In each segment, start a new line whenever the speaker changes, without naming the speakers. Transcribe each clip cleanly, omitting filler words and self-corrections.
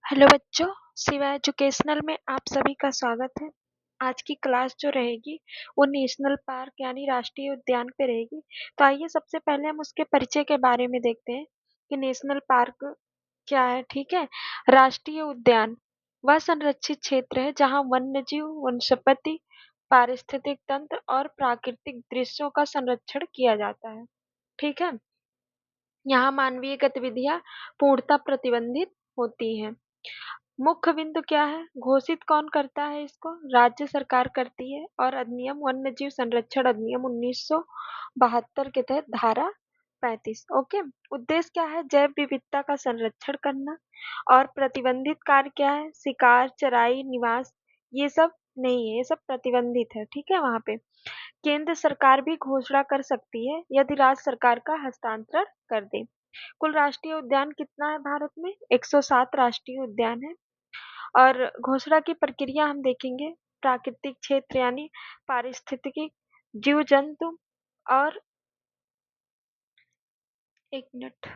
Hello बच्चों, Shiva educational में आप सभी का स्वागत है। आज की क्लास जो रहेगी वो नेशनल पार्क यानी राष्ट्रीय उद्यान पे रहेगी। तो आइए सबसे पहले हम उसके परिचय के बारे में देखते हैं कि नेशनल पार्क क्या है। ठीक है, राष्ट्रीय उद्यान वह संरक्षित क्षेत्र है जहाँ वन्यजीव, वनस्पति, पारिस्थितिक तंत्र और प्राकृतिक दृश्यों का संरक्षण किया जाता है। ठीक है, यहाँ मानवीय गतिविधियां पूर्णतः प्रतिबंधित होती हैं। मुख्य बिंदु क्या है? घोषित कौन करता है इसको? राज्य सरकार करती है। और अधिनियम वन्यजीव संरक्षण अधिनियम 1972 के तहत धारा 35। ओके, उद्देश्य क्या है? जैव विविधता का संरक्षण करना। और प्रतिबंधित कार्य क्या है? शिकार, चराई, निवास, ये सब नहीं है, ये सब प्रतिबंधित है। ठीक है, वहां पे केंद्र सरकार भी घोषणा कर सकती है यदि राज्य सरकार का हस्तांतरण कर दे। कुल राष्ट्रीय उद्यान कितना है भारत में? 107 राष्ट्रीय उद्यान है। और घोषणा की प्रक्रिया हम देखेंगे। प्राकृतिक क्षेत्र यानी पारिस्थितिकी, जीव जंतु और एक मिनट,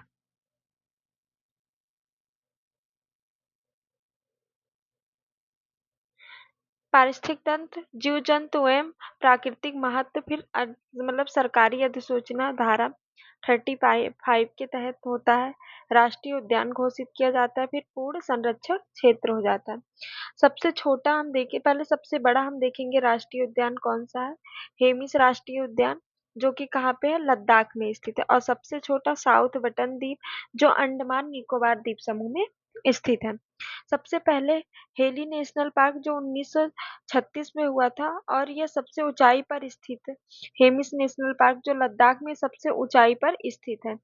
पारिस्थितिक तंत्र, जीव जंतु एवं प्राकृतिक महत्व, फिर मतलब सरकारी अधिसूचना धारा 35 के तहत होता है। राष्ट्रीय उद्यान घोषित किया जाता है, फिर पूर्ण संरक्षण क्षेत्र हो जाता है। सबसे छोटा हम देखें, पहले सबसे बड़ा हम देखेंगे राष्ट्रीय उद्यान कौन सा है। हेमिस राष्ट्रीय उद्यान, जो कि कहाँ पे है? लद्दाख में स्थित है। और सबसे छोटा साउथ बटन द्वीप, जो अंडमान निकोबार द्वीप समूह में स्थित है। सबसे पहले हेली नेशनल पार्क जो 1936 में हुआ था, और यह सबसे ऊंचाई पर स्थित है। हेमिस नेशनल पार्क जो लद्दाख में सबसे ऊंचाई पर स्थित है।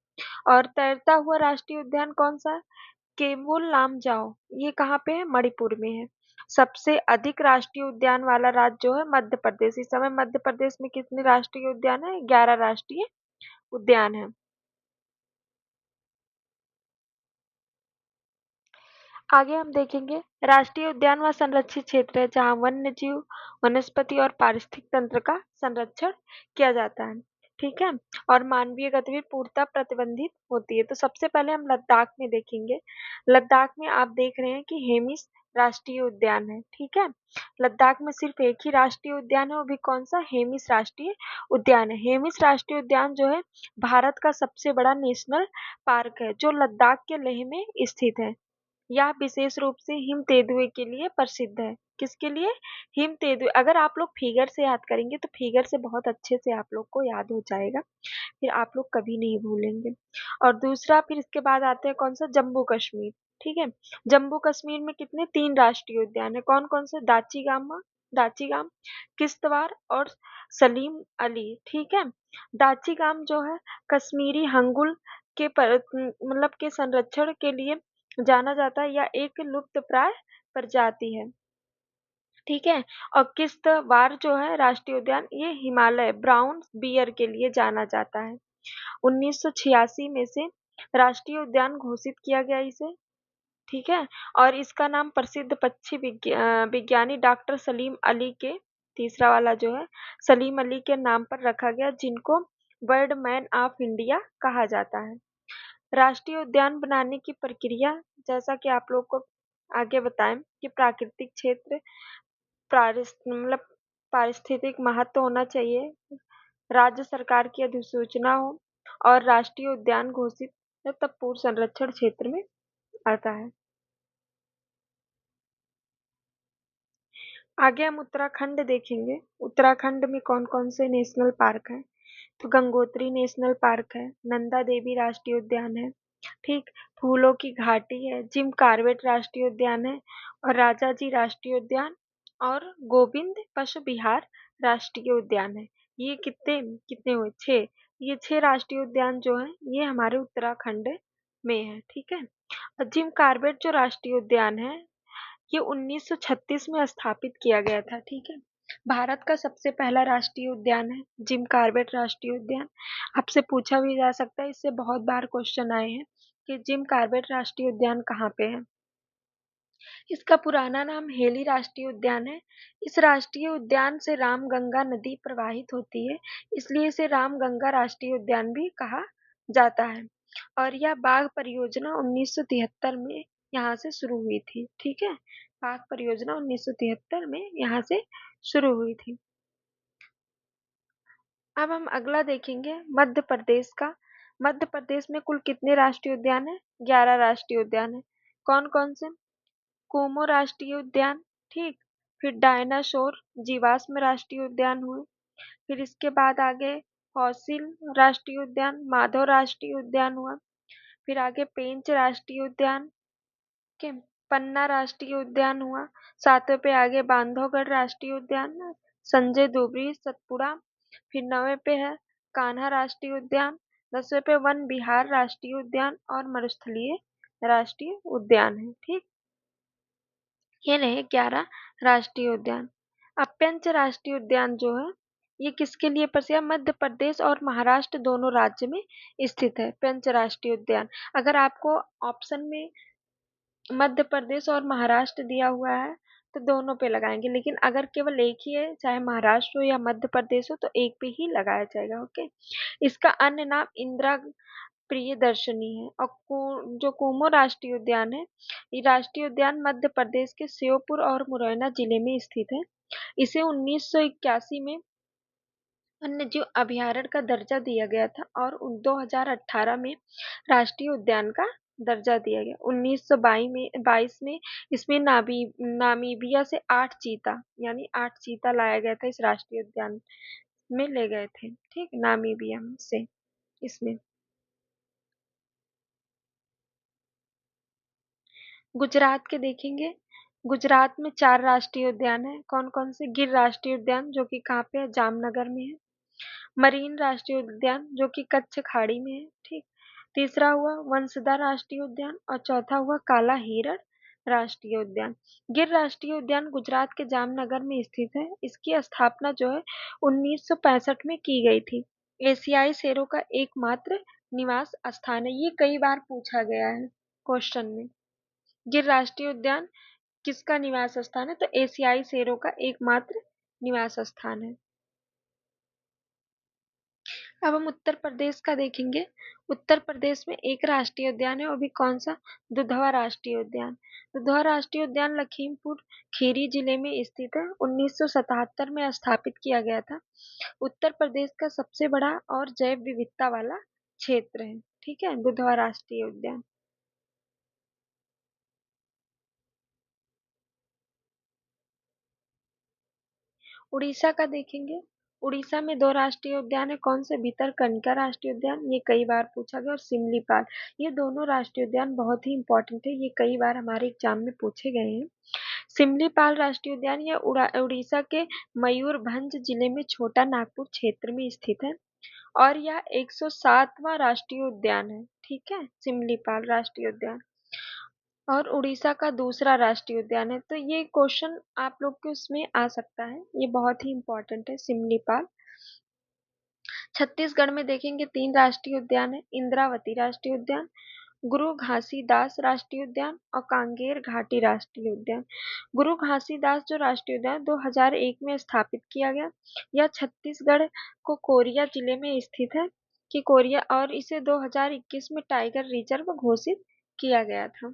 और तैरता हुआ राष्ट्रीय उद्यान कौन सा है? केवुल लामजाओ, ये कहाँ पे है? मणिपुर में है। सबसे अधिक राष्ट्रीय उद्यान वाला राज्य जो है मध्य प्रदेश। इस समय मध्य प्रदेश में कितने राष्ट्रीय उद्यान है? 11 राष्ट्रीय उद्यान है। आगे हम देखेंगे राष्ट्रीय उद्यान वह संरक्षित क्षेत्र है जहाँ वन्य जीव, वनस्पति और पारिस्थितिक तंत्र का संरक्षण किया जाता है। ठीक है, और मानवीय गतिविधि पूर्णतः प्रतिबंधित होती है। तो सबसे पहले हम लद्दाख में देखेंगे। लद्दाख में आप देख रहे हैं कि हेमिस राष्ट्रीय उद्यान है। ठीक है, लद्दाख में सिर्फ एक ही राष्ट्रीय उद्यान है, वो भी कौन सा? हेमिस राष्ट्रीय उद्यान है। हेमिस राष्ट्रीय उद्यान जो है भारत का सबसे बड़ा नेशनल पार्क है, जो लद्दाख के लेह में स्थित है। यह विशेष रूप से हिम तेंदुए के लिए प्रसिद्ध है। किसके लिए? हिम तेंदुए। अगर आप लोग फिगर से याद करेंगे तो फिगर से बहुत अच्छे से आप लोग को याद हो जाएगा, फिर आप लोग कभी नहीं भूलेंगे। और दूसरा, फिर इसके बाद आते हैं कौन सा? जम्मू कश्मीर। ठीक है, जम्मू कश्मीर में कितने? 3 राष्ट्रीय उद्यान है। कौन कौन से? दाचीगाम, किश्तवाड़ और सलीम अली। ठीक है, दाचीगाम जो है कश्मीरी हंगुल के मतलब के संरक्षण के लिए जाना जाता है। यह एक लुप्तप्राय प्रजाति है। ठीक है, और किश्तवाड़ जो है राष्ट्रीय उद्यान, ये हिमालय ब्राउन बियर के लिए जाना जाता है। 1986 में से राष्ट्रीय उद्यान घोषित किया गया इसे। ठीक है, और इसका नाम प्रसिद्ध पक्षी विज्ञानी डॉक्टर सलीम अली के, तीसरा वाला जो है सलीम अली के नाम पर रखा गया, जिनको बर्ड मैन ऑफ इंडिया कहा जाता है। राष्ट्रीय उद्यान बनाने की प्रक्रिया, जैसा कि आप लोग को आगे बताएं कि प्राकृतिक क्षेत्र, मतलब पारिस्थितिक महत्व होना चाहिए, राज्य सरकार की अधिसूचना हो, और राष्ट्रीय उद्यान घोषित है, तब पूर्ण संरक्षण क्षेत्र में आता है। आगे हम उत्तराखंड देखेंगे। उत्तराखंड में कौन कौन से नेशनल पार्क हैं? तो गंगोत्री नेशनल पार्क है, नंदा देवी राष्ट्रीय उद्यान है, ठीक, फूलों की घाटी है, जिम कॉर्बेट राष्ट्रीय उद्यान है, और राजा जी राष्ट्रीय उद्यान, और गोविंद पशु विहार राष्ट्रीय उद्यान है। ये कितने कितने हुए? 6। ये 6 राष्ट्रीय उद्यान जो है ये हमारे उत्तराखंड में है। ठीक है, और जिम कॉर्बेट जो राष्ट्रीय उद्यान है ये 1936 में स्थापित किया गया था। ठीक है, भारत का सबसे पहला राष्ट्रीय उद्यान है जिम कॉर्बेट राष्ट्रीय उद्यान। आपसे पूछा भी जा सकता है, इससे बहुत बार क्वेश्चन आए हैं कि जिम कॉर्बेट राष्ट्रीय उद्यान कहाँ पे है। इसका पुराना नाम हेली राष्ट्रीय उद्यान है। इस राष्ट्रीय उद्यान से रामगंगा नदी प्रवाहित होती है, इसलिए इसे रामगंगा राष्ट्रीय उद्यान भी कहा जाता है। और यह बाघ परियोजना 1973 में यहाँ से शुरू हुई थी। ठीक है, पाक परियोजना 1973 में यहाँ से शुरू हुई थी। अब हम अगला देखेंगे मध्य प्रदेश का। मध्य प्रदेश में कुल कितने राष्ट्रीय उद्यान है? 11 राष्ट्रीय उद्यान है। कौन कौन से? कोमो राष्ट्रीय उद्यान, ठीक। फिर डायनासोर जीवाश्म राष्ट्रीय उद्यान हुए। फिर इसके बाद आगे फॉसिल राष्ट्रीय उद्यान, माधव राष्ट्रीय उद्यान हुआ। फिर आगे पेंच राष्ट्रीय उद्यान के, पन्ना राष्ट्रीय उद्यान हुआ। सातवें पे आगे बांधवगढ़ राष्ट्रीय उद्यान, संजय धोबी सतपुड़ा। फिर 9वें पे है कान्हा राष्ट्रीय उद्यान। 10वें पे वन विहार राष्ट्रीय उद्यान और मरुस्थलीय राष्ट्रीय उद्यान है। ठीक, ये रहे 11 राष्ट्रीय उद्यान। अब पेंच राष्ट्रीय उद्यान जो है ये किसके लिए प्रसिद्ध है? मध्य प्रदेश और महाराष्ट्र दोनों राज्य में स्थित है पेंच राष्ट्रीय उद्यान। अगर आपको ऑप्शन में मध्य प्रदेश और महाराष्ट्र दिया हुआ है तो दोनों पे लगाएंगे, लेकिन अगर केवल एक ही है, चाहे महाराष्ट्र हो या मध्य प्रदेश हो, तो एक पे ही लगाया जाएगा। ओके, इसका अन्य नाम इंदिरा प्रियदर्शनी है। और जो कुमो राष्ट्रीय उद्यान है, ये राष्ट्रीय उद्यान मध्य प्रदेश के श्योपुर और मुरैना जिले में स्थित है। इसे 1981 में वन्यजीव अभयारण्य का दर्जा दिया गया था और 2018 में राष्ट्रीय उद्यान का दर्जा दिया गया। 1922 में इसमें नामीबिया से 8 चीता, यानी 8 चीता लाया गया था इस राष्ट्रीय उद्यान में ले गए थे। ठीक, नामीबिया से इसमें। गुजरात के देखेंगे। गुजरात में 4 राष्ट्रीय उद्यान है। कौन कौन से? गिर राष्ट्रीय उद्यान जो कि कहाँ पे है? जामनगर में है। मरीन राष्ट्रीय उद्यान जो कि कच्छ खाड़ी में है। ठीक, तीसरा हुआ वंसदा राष्ट्रीय उद्यान और चौथा हुआ काला हिरण राष्ट्रीय उद्यान। गिर राष्ट्रीय उद्यान गुजरात के जामनगर में स्थित है। इसकी स्थापना जो है 1965 में की गई थी। एशियाई शेरों का एकमात्र निवास स्थान है। ये कई बार पूछा गया है क्वेश्चन में। गिर राष्ट्रीय उद्यान किसका निवास स्थान है? तो एशियाई शेरों का एकमात्र निवास स्थान है। अब हम उत्तर प्रदेश का देखेंगे। उत्तर प्रदेश में एक राष्ट्रीय उद्यान है, वो भी कौन सा? दुधवा राष्ट्रीय उद्यान। दुधवा राष्ट्रीय उद्यान लखीमपुर खीरी जिले में स्थित है। 1977 में स्थापित किया गया था। उत्तर प्रदेश का सबसे बड़ा और जैव विविधता वाला क्षेत्र है। ठीक है, दुधवा राष्ट्रीय उद्यान। उड़ीसा का देखेंगे। उड़ीसा में 2 राष्ट्रीय उद्यान है। कौन से? भितरकनिका राष्ट्रीय उद्यान, ये कई बार पूछा गया, और सिमलीपाल। ये दोनों राष्ट्रीय उद्यान बहुत ही इंपॉर्टेंट है, ये कई बार हमारे एग्जाम में पूछे गए हैं। सिमलीपाल राष्ट्रीय उद्यान यह उड़ीसा के मयूरभंज जिले में छोटा नागपुर क्षेत्र में स्थित है और यह 107वां राष्ट्रीय उद्यान है। ठीक है, सिमलीपाल राष्ट्रीय उद्यान और उड़ीसा का दूसरा राष्ट्रीय उद्यान है। तो ये क्वेश्चन आप लोग के उसमें आ सकता है, ये बहुत ही इंपॉर्टेंट है सिमलीपाल। छत्तीसगढ़ में देखेंगे 3 राष्ट्रीय उद्यान है। इंद्रावती राष्ट्रीय उद्यान, गुरु घासीदास राष्ट्रीय उद्यान और कांगेर घाटी राष्ट्रीय उद्यान। गुरु घासीदास जो राष्ट्रीय उद्यान 2001 में स्थापित किया गया, यह छत्तीसगढ़ को कोरिया जिले में स्थित है कि कोरिया, और इसे 2021 में टाइगर रिजर्व घोषित किया गया था।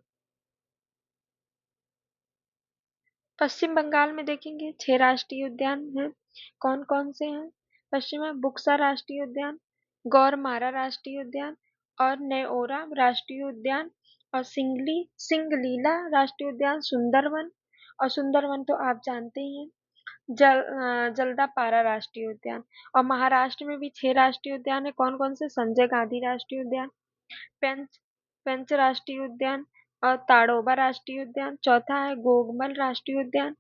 पश्चिम बंगाल में देखेंगे 6 राष्ट्रीय उद्यान हैं। कौन कौन से हैं? पश्चिम में बुक्सा राष्ट्रीय उद्यान, गौरमारा राष्ट्रीय उद्यान और नेओरा राष्ट्रीय उद्यान और सिंगलीला राष्ट्रीय उद्यान, सुंदरवन, और सुंदरवन तो आप जानते ही हैं, जल्दापारा राष्ट्रीय उद्यान। और महाराष्ट्र में भी 6 राष्ट्रीय उद्यान है। कौन कौन से? संजय गांधी राष्ट्रीय उद्यान, पेंच पेंच राष्ट्रीय उद्यान और ताड़ोबा राष्ट्रीय उद्यान। चौथा है गोगमल राष्ट्रीय उद्यान,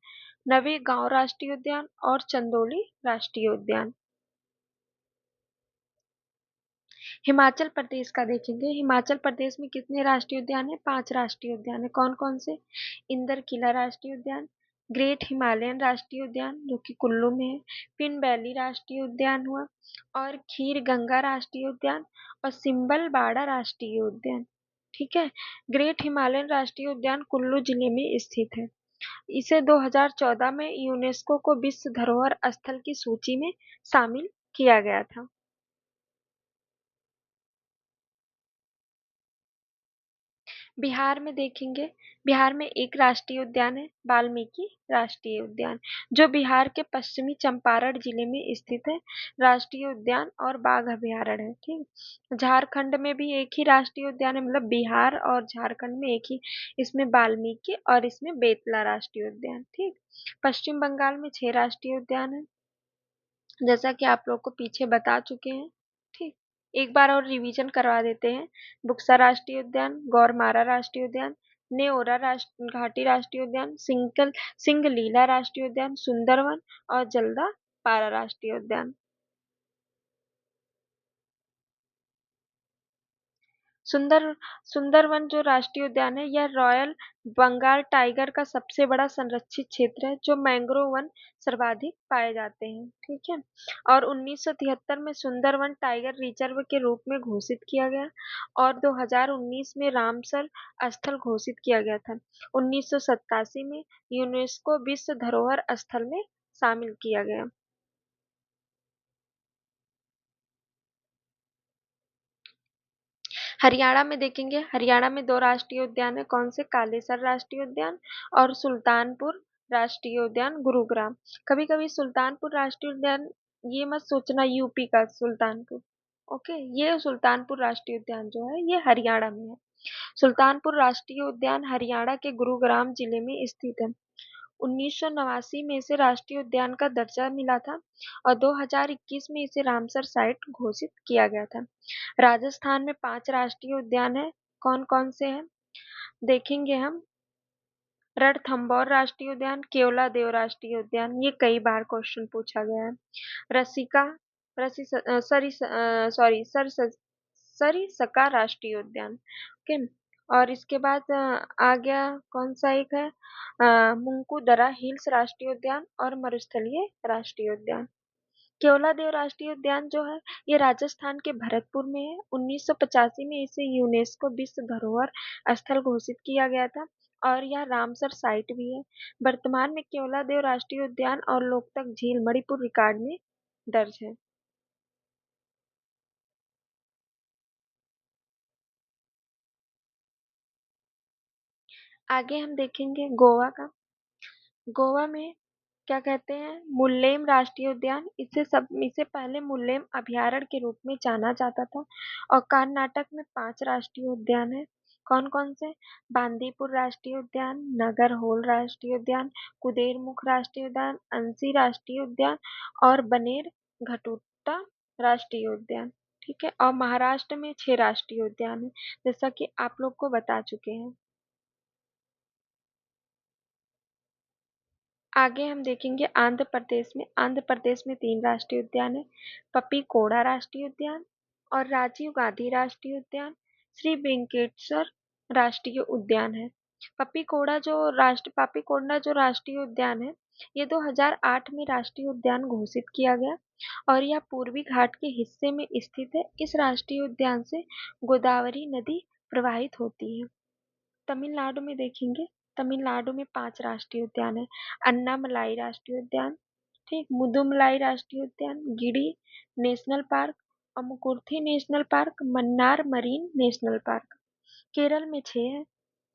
नवी गांव राष्ट्रीय उद्यान और चंदोली राष्ट्रीय उद्यान। हिमाचल प्रदेश का देखेंगे। हिमाचल प्रदेश में कितने राष्ट्रीय उद्यान है? 5 राष्ट्रीय उद्यान है। कौन कौन से? इंदर किला राष्ट्रीय उद्यान, ग्रेट हिमालयन राष्ट्रीय उद्यान जो कि कुल्लू में है, पिन वैली राष्ट्रीय उद्यान हुआ और खीर गंगा राष्ट्रीय उद्यान और सिंबल बाड़ा राष्ट्रीय उद्यान। ठीक है, ग्रेट हिमालयन राष्ट्रीय उद्यान कुल्लू जिले में स्थित है। इसे 2014 में यूनेस्को को विश्व धरोहर स्थल की सूची में शामिल किया गया था। बिहार में देखेंगे बिहार में एक राष्ट्रीय उद्यान है, वाल्मीकि राष्ट्रीय उद्यान, जो बिहार के पश्चिमी चंपारण जिले में स्थित है। राष्ट्रीय उद्यान और बाघ अभयारण्य है। ठीक। झारखंड में भी एक ही राष्ट्रीय उद्यान है, मतलब बिहार और झारखंड में एक ही। इसमें वाल्मीकि और इसमें बेतला राष्ट्रीय उद्यान। ठीक। पश्चिम बंगाल में 6 राष्ट्रीय उद्यान है, जैसा कि आप लोग को पीछे बता चुके हैं। ठीक। एक बार और रिवीजन करवा देते हैं। बुक्सा राष्ट्रीय उद्यान, गौरमारा राष्ट्रीय उद्यान, नेओरा घाटी राष्ट्रीय उद्यान, सिंगलीला राष्ट्रीय उद्यान, सुंदरवन और जल्दा पारा राष्ट्रीय उद्यान। सुंदर सुंदरवन जो राष्ट्रीय उद्यान है, यह रॉयल बंगाल टाइगर का सबसे बड़ा संरक्षित क्षेत्र है, जो मैंग्रोव वन सर्वाधिक पाए जाते हैं। ठीक है। और 1973 में सुंदरवन टाइगर रिजर्व के रूप में घोषित किया गया और 2019 में रामसर स्थल घोषित किया गया था। 1987 में यूनेस्को विश्व धरोहर स्थल में शामिल किया गया। हरियाणा में देखेंगे, हरियाणा में 2 राष्ट्रीय उद्यान है। कौन से? कालेसर राष्ट्रीय उद्यान और सुल्तानपुर राष्ट्रीय उद्यान, गुरुग्राम। कभी कभी सुल्तानपुर राष्ट्रीय उद्यान, ये मत सोचना यूपी का सुल्तानपुर। ओके, ये सुल्तानपुर राष्ट्रीय उद्यान जो है ये हरियाणा में है। सुल्तानपुर राष्ट्रीय उद्यान हरियाणा के गुरुग्राम जिले में स्थित है। 1989 में इसे राष्ट्रीय उद्यान का दर्जा मिला था और 2021 में इसे रामसर साइट घोषित किया गया था। राजस्थान में 5 राष्ट्रीय उद्यान है। कौन कौन से हैं देखेंगे हम। रणथंभौर राष्ट्रीय उद्यान, केवलादेव राष्ट्रीय उद्यान, ये कई बार क्वेश्चन पूछा गया है। रसिका रसी सरी सॉरी सर सरिस्का राष्ट्रीय उद्यान। ओके। और इसके बाद आ गया कौन सा एक है, मुंकुदरा हिल्स राष्ट्रीय उद्यान और मरुस्थलीय राष्ट्रीय उद्यान। केवलादेव राष्ट्रीय उद्यान जो है ये राजस्थान के भरतपुर में है। 1985 में इसे यूनेस्को विश्व धरोहर स्थल घोषित किया गया था और यह रामसर साइट भी है। वर्तमान में केवलादेव राष्ट्रीय उद्यान और लोकतक झील मणिपुर रिकॉर्ड में दर्ज है। आगे हम देखेंगे गोवा का। गोवा में क्या कहते हैं, मुल्लेम राष्ट्रीय उद्यान, इसे पहले मुल्लेम अभयारण्य के रूप में जाना जाता था। और कर्नाटक में 5 राष्ट्रीय उद्यान है। कौन कौन से? बांदीपुर राष्ट्रीय उद्यान, नागरहोल राष्ट्रीय उद्यान, कुदेरमुख राष्ट्रीय उद्यान, अंसी राष्ट्रीय उद्यान और बनेर घटुटा राष्ट्रीय उद्यान। ठीक है। और महाराष्ट्र में 6 राष्ट्रीय उद्यान है, जैसा कि आप लोग को बता चुके हैं। आगे हम देखेंगे आंध्र प्रदेश में 3 राष्ट्रीय उद्यान है। पपीकोड़ा राष्ट्रीय उद्यान और राजीव गांधी राष्ट्रीय उद्यान, श्री वेंकटेश्वर राष्ट्रीय उद्यान है। पपीकोड़ा जो राष्ट्रीय उद्यान है ये 2008 में राष्ट्रीय उद्यान घोषित किया गया और यह पूर्वी घाट के हिस्से में स्थित है। इस राष्ट्रीय उद्यान से गोदावरी नदी प्रवाहित होती है। तमिलनाडु में देखेंगे, तमिलनाडु में 5 राष्ट्रीय उद्यान है। अन्नामलाई राष्ट्रीय उद्यान, ठीक, मुदुमलाई राष्ट्रीय उद्यान, गिडी नेशनल पार्क और Mukurthi National Park, Mannar Marine National Park. Kerala में 6 है।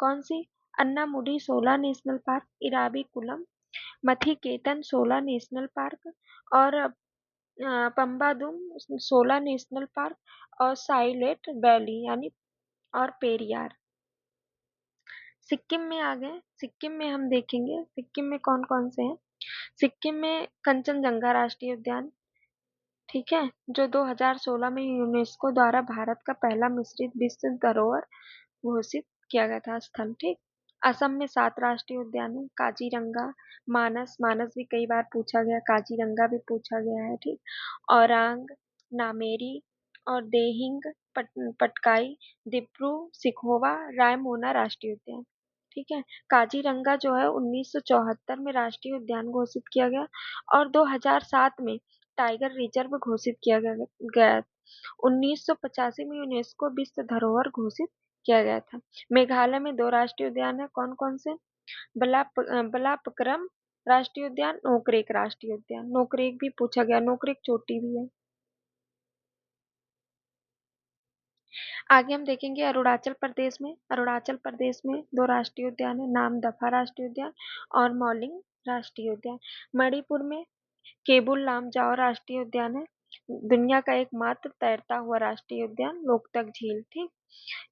कौन सी? Anamudi 16 National Park, Eravikulam, Mathikettan 16 National Park और पम्बादुम 16 नेशनल पार्क और साइलेंट वैली यानी और पेरियार। सिक्किम में आ गए। सिक्किम में हम देखेंगे सिक्किम में कौन कौन से हैं। सिक्किम में कंचनजंगा राष्ट्रीय उद्यान, ठीक है, जो 2016 में यूनेस्को द्वारा भारत का पहला मिश्रित विश्व धरोहर घोषित किया गया था स्थल। ठीक। असम में 7 राष्ट्रीय उद्यान है। काजीरंगा, मानस, मानस भी कई बार पूछा गया, काजीरंगा भी पूछा गया है। ठीक। औरांग, नामेरी और देहिंग, पटकाई, दिब्रू सिखोवा, रायमोना राष्ट्रीय उद्यान। ठीक है। काजीरंगा जो है 1974 में राष्ट्रीय उद्यान घोषित किया गया और 2007 में टाइगर रिजर्व घोषित किया गया 1985 में यूनेस्को विश्व धरोहर घोषित किया गया था। मेघालय में 2 राष्ट्रीय उद्यान है। कौन कौन से? बलापक्रम राष्ट्रीय उद्यान, नोकरेक राष्ट्रीय उद्यान। नोकरेक भी पूछा गया, नोकरेक चोटी भी है। आगे हम देखेंगे अरुणाचल प्रदेश में 2 राष्ट्रीय उद्यान है, नामदफा राष्ट्रीय उद्यान और मौलिंग राष्ट्रीय उद्यान। मणिपुर में केबुल लामजाओ राष्ट्रीय उद्यान है, दुनिया का एकमात्र तैरता हुआ राष्ट्रीय उद्यान लोकतक झील, ठीक।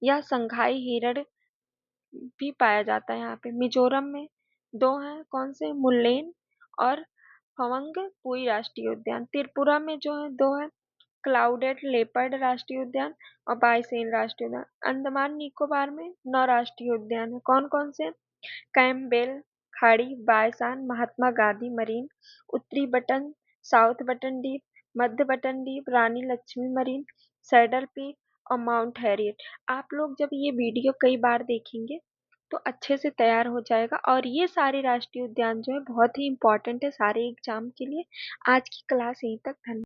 यह संघाई हिरण भी पाया जाता है यहाँ पे। मिजोरम में 2 हैं, कौन से, मुल्लेन और फवंगपुई राष्ट्रीय उद्यान। त्रिपुरा में जो है 2 है, क्लाउडेड लेपर्ड राष्ट्रीय उद्यान और बाइसेन राष्ट्रीय उद्यान। अंडमान निकोबार में 9 राष्ट्रीय उद्यान है, कौन कौन से, कैम्पबेल खाड़ी, बायसान, महात्मा गांधी मरीन, उत्तरी बटन, साउथ बटन द्वीप, मध्य बटन द्वीप, रानी लक्ष्मी मरीन, सैडल पीक और माउंट हैरियट। आप लोग जब ये वीडियो कई बार देखेंगे तो अच्छे से तैयार हो जाएगा। और ये सारे राष्ट्रीय उद्यान जो है बहुत ही इंपॉर्टेंट है सारे एग्जाम के लिए। आज की क्लास यहीं तक। धन्यवाद।